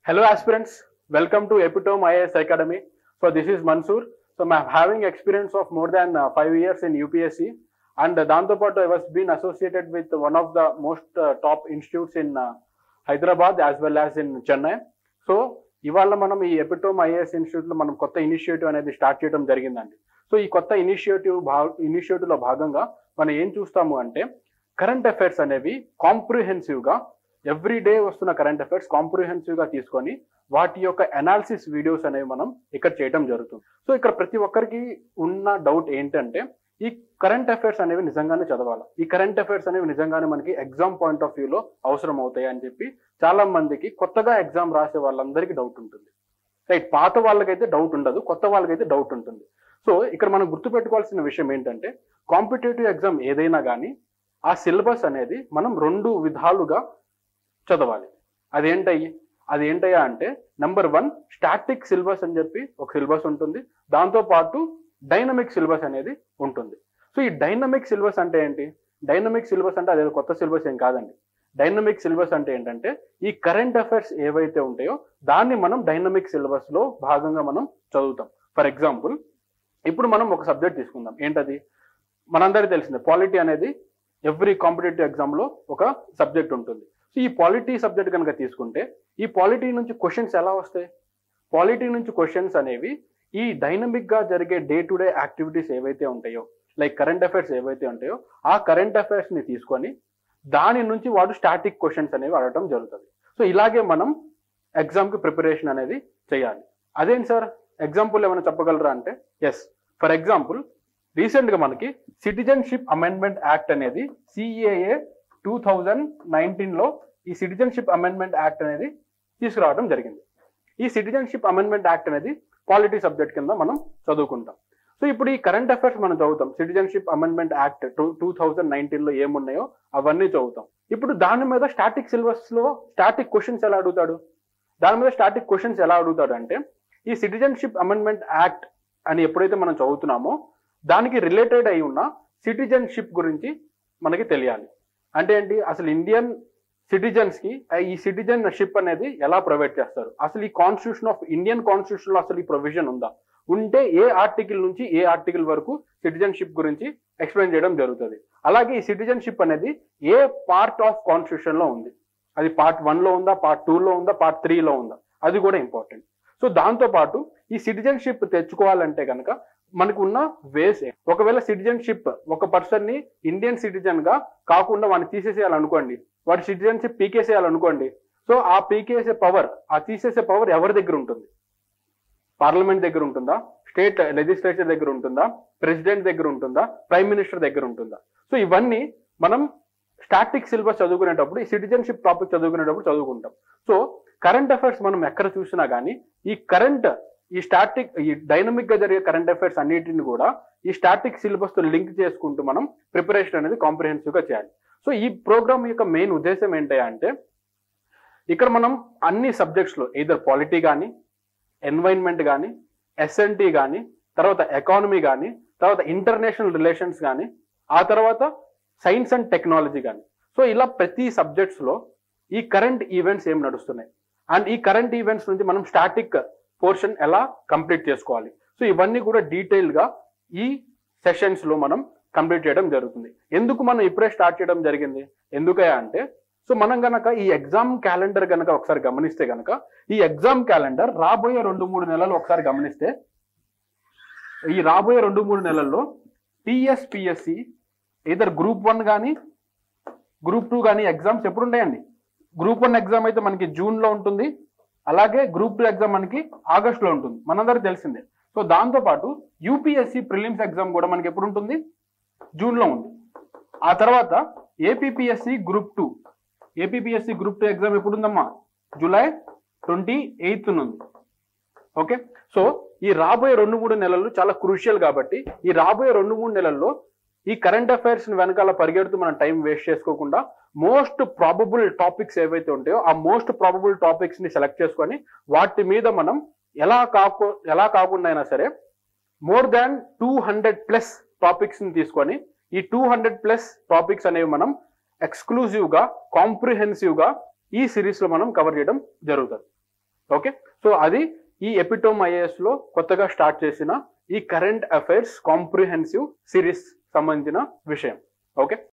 Hello aspirants, welcome to Epitome IAS Academy. So this is Mansoor. So I'm having experience of more than 5 years in UPSC, and Dantopato I was been associated with one of the most top institutes in Hyderabad as well as in Chennai. So ఇవాళ మనం ఈ epitome IAS institute లో మనం కొత్త initiative అనేది start చేయడం జరిగిందండి. So ఈ కొత్త ఇనిషియేటివ్ లో భాగంగా మనం ఏం చూస్తాము అంటే కరెంట్ అఫైర్స్ అనేవి కాంప్రిహెన్సివ్ గా ఎవ్రీ డే వస్తున్న కరెంట్ అఫైర్స్ కాంప్రిహెన్సివ్ గా తీసుకొని వాటి యొక్క అనాలిసిస్ వీడియోస్ అనేవి మనం ఇక్కడ చేయడం జరుగుతుంది. సో ఇక్కడ ప్రతి ఒక్కరికి ఉన్న డౌట్ ఏంటంటే ఈ కరెంట్ అఫైర్స్ అనేవి నిజంగానే చదవాలి, ఈ కరెంట్ అఫైర్స్ అనేవి నిజంగానే మనకి ఎగ్జామ్ పాయింట్ ఆఫ్ వ్యూలో అవసరం అవుతాయి అని చెప్పి చాలా మందికి కొత్తగా ఎగ్జామ్ రాసే వాళ్ళందరికీ డౌట్ ఉంటుంది. రైట్, పాత వాళ్ళకైతే డౌట్ ఉండదు, కొత్త వాళ్ళకైతే డౌట్ ఉంటుంది. సో ఇక్కడ మనం గుర్తుపెట్టుకోవాల్సిన విషయం ఏంటంటే కాంపిటేటివ్ ఎగ్జామ్ ఏదైనా కానీ ఆ సిలబస్ అనేది మనం రెండు విధాలుగా చదవాలి. అదేంటయ్యా అంటే నెంబర్ 1 స్టాటిక్ సిలబస్ అని చెప్పి ఒక సిలబస్ ఉంటుంది, దాంతో పాటు డైనమిక్ సిలబస్ అనేది ఉంటుంది. సో ఈ డైనమిక్ సిలబస్ అంటే ఏంటి? డైనమిక్ సిలబస్ అంటే అదే కొత్త సిలబస్ ఏం కాదండి. డైనమిక్ సిలబస్ అంటే ఏంటంటే ఈ కరెంట్ అఫైర్స్ ఏవైతే ఉంటాయో దాన్ని మనం డైనమిక్ సిలబస్ లో భాగంగా మనం చదువుతాం. ఫర్ ఎగ్జాంపుల్ ఇప్పుడు మనం ఒక సబ్జెక్ట్ తీసుకుందాం. ఏంటది? మనందరికీ తెలిసిందే, పాలిటీ అనేది ఎవ్రీ కాంపిటేటివ్ ఎగ్జామ్ లో ఒక సబ్జెక్ట్ ఉంటుంది. సో ఈ పాలిటీ సబ్జెక్ట్ కనుక తీసుకుంటే ఈ పాలిటీ నుంచి క్వశ్చన్స్ ఎలా వస్తాయి? పాలిటీ నుంచి క్వశ్చన్స్ అనేవి ఈ డైనమిక్ గా జరిగే డే టు డే యాక్టివిటీస్ ఏవైతే ఉంటాయో, లైక్ కరెంట్ అఫైర్స్ ఏవైతే ఉంటాయో ఆ కరెంట్ అఫైర్స్ ని తీసుకొని దాని నుంచి వాడు స్టాటిక్ క్వశ్చన్స్ అనేవి అడగటం జరుగుతుంది. సో ఇలాగే మనం ఎగ్జామ్ కి ప్రిపరేషన్ అనేది చేయాలి. అదేంటి సార్, ఎగ్జాంపుల్ ఏమైనా చెప్పగలరా అంటే ఎస్. ఫర్ ఎగ్జాంపుల్ రీసెంట్ గా మనకి సిటిజన్షిప్ అమెండ్మెంట్ యాక్ట్ అనేది CAA 2019 లో ఈ సిటిజన్షిప్ అమెండ్మెంట్ యాక్ట్ అనేది తీసుకురావడం జరిగింది. ఈ సిటిజన్షిప్ అమెండ్మెంట్ యాక్ట్ అనేది పాలిటీ సబ్జెక్ట్ కింద మనం చదువుకుంటాం. సో ఇప్పుడు ఈ కరెంట్ అఫైర్స్ మనం చదువుతాం. సిటిజన్షిప్ అమెండ్మెంట్ యాక్ట్ 2019 లో ఏమున్నాయో అవన్నీ చదువుతాం. ఇప్పుడు దాని మీద స్టాటిక్ సిలబస్ లో స్టాటిక్ క్వశ్చన్స్ ఎలా అడుగుతాడు? దాని మీద స్టాటిక్ క్వశ్చన్స్ ఎలా అడుగుతాడు అంటే ఈ సిటిజన్షిప్ అమెండ్మెంట్ యాక్ట్ అని ఎప్పుడైతే మనం చదువుతున్నామో దానికి రిలేటెడ్ అయి ఉన్న సిటిజన్షిప్ గురించి మనకి తెలియాలి. అంటే ఏంటి? అసలు ఇండియన్ సిటిజన్స్ కి ఈ సిటిజన్షిప్ అనేది ఎలా ప్రొవైడ్ చేస్తారు? అసలు ఈ కాన్స్టిట్యూషన్ ఆఫ్ ఇండియన్ కాన్స్టిట్యూషన్ లో అసలు ఈ ప్రొవిజన్ ఉందా? ఉంటే ఏ ఆర్టికల్ నుంచి ఏ ఆర్టికల్ వరకు సిటిజన్షిప్ గురించి ఎక్స్ప్లెయిన్ చేయడం జరుగుతుంది. అలాగే ఈ సిటిజన్షిప్ అనేది ఏ పార్ట్ ఆఫ్ కాన్స్టిట్యూషన్ లో ఉంది? అది పార్ట్ 1 లో ఉందా, పార్ట్ 2 లో ఉందా, పార్ట్ 3 లో ఉందా? అది కూడా ఇంపార్టెంట్. సో దాంతో పాటు ఈ సిటిజన్షిప్ తెచ్చుకోవాలంటే కనుక మనకు ఉన్న వేస్, ఒకవేళ సిటిజన్షిప్ ఒక పర్సన్ ని ఇండియన్ సిటిజన్ గా కాకుండా వాడిని తీసేసేయాలనుకోండి, వాడి సిటిజన్షిప్ పీకేసేయాలనుకోండి. సో ఆ పీకేసే పవర్, ఆ తీసేసే పవర్ ఎవరి దగ్గర ఉంటుంది? పార్లమెంట్ దగ్గర ఉంటుందా? స్టేట్ లెజిస్లేచర్ దగ్గర ఉంటుందా? ప్రెసిడెంట్ దగ్గర ఉంటుందా? ప్రైమ్ మినిస్టర్ దగ్గర ఉంటుందా? సో ఇవన్నీ మనం స్టాటిక్ సిలబస్ చదువుకునేటప్పుడు, ఈ సిటిజన్షిప్ టాపిక్ చదువుకునేటప్పుడు చదువుకుంటాం. సో కరెంట్ అఫైర్స్ మనం ఎక్కడ చూసినా కానీ ఈ డైనమిక్ గా జరిగే కరెంట్ అఫైర్స్ అన్నిటిని కూడా ఈ స్టాటిక్ సిలబస్ తో లింక్ చేసుకుంటూ మనం ప్రిపరేషన్ అనేది కాంప్రిహెన్సివ్ గా చేయాలి. సో ఈ ప్రోగ్రామ్ యొక్క మెయిన్ ఉద్దేశం ఏంటి అంటే ఇక్కడ మనం అన్ని సబ్జెక్ట్స్ లో ఎయిదర్ పాలిటీ కానీ, ఎన్వైరన్మెంట్ కానీ, SNT కానీ, తర్వాత ఎకానమీ కానీ, తర్వాత ఇంటర్నేషనల్ రిలేషన్స్ కానీ, ఆ తర్వాత సైన్స్ అండ్ టెక్నాలజీ కానీ, సో ఇలా ప్రతి సబ్జెక్ట్స్ లో ఈ కరెంట్ ఈవెంట్స్ ఏం నడుస్తున్నాయి అండ్ ఈ కరెంట్ ఈవెంట్స్ నుంచి మనం స్టాటిక్ పోర్షన్ ఎలా కంప్లీట్ చేసుకోవాలి. సో ఇవన్నీ కూడా డీటెయిల్ గా ఈ సెషన్స్ లో మనం కంప్లీట్ చేయడం జరుగుతుంది. ఎందుకు మనం ఇప్పుడే స్టార్ట్ చేయడం జరిగింది? ఎందుకయ్యా అంటే సో మనం గనక ఈ ఎగ్జామ్ క్యాలెండర్ గనక ఒకసారి గమనిస్తే గనక ఈ ఎగ్జామ్ క్యాలెండర్ రాబోయే 2-3 నెలలు ఒకసారి గమనిస్తే ఈ రాబోయే 2-3 నెలల్లో TSPSC ఇద్దరు గ్రూప్ 1 కానీ గ్రూప్ 2 కానీ ఎగ్జామ్స్ ఎప్పుడు ఉంటాయండి? గ్రూప్ 1 ఎగ్జామ్ అయితే మనకి జూన్ లో ఉంటుంది, అలాగే గ్రూప్ 2 ఎగ్జామ్ మనకి ఆగస్ట్ లో ఉంటుంది, మనందరికి తెలిసిందే. సో దాంతో పాటు UPSC ప్రిలిమ్స్ ఎగ్జామ్ కూడా మనకి ఎప్పుడు ఉంటుంది? జూన్ లో ఉంది. ఆ తర్వాత APPSC గ్రూప్ 2 ఎగ్జామ్ ఎప్పుడు ఉందమ్మా? జూలై 28 ఉంది. ఓకే, సో ఈ రాబోయే 2-3 నెలలు చాలా క్రూషియల్ కాబట్టి ఈ రాబోయే 2-3 నెలల్లో ఈ కరెంట్ అఫైర్స్ వెనకాల పరిగెడుతూ మనం టైం వేస్ట్ చేసుకోకుండా మోస్ట్ ప్రాబబుల్ టాపిక్స్ ఏవైతే ఉంటాయో ఆ మోస్ట్ ప్రాబబుల్ టాపిక్స్ ని సెలెక్ట్ చేసుకొని వాటి మీద మనం ఎలా కాకుండా అయినా సరే మోర్ దాన్ 200+ టాపిక్స్ ని తీసుకొని ఈ 200+ టాపిక్స్ అనేవి మనం ఎక్స్క్లూజివ్ గా కాంప్రిహెన్సివ్ గా ఈ సిరీస్ లో మనం కవర్ చేయడం జరుగుతుంది. ఓకే, సో అది ఈ ఎపిటోమ్ ఐఏఎస్ లో కొత్తగా స్టార్ట్ చేసిన ఈ కరెంట్ అఫైర్స్ కాంప్రిహెన్సివ్ సిరీస్ సంబంధించిన విషయం. ఓకే.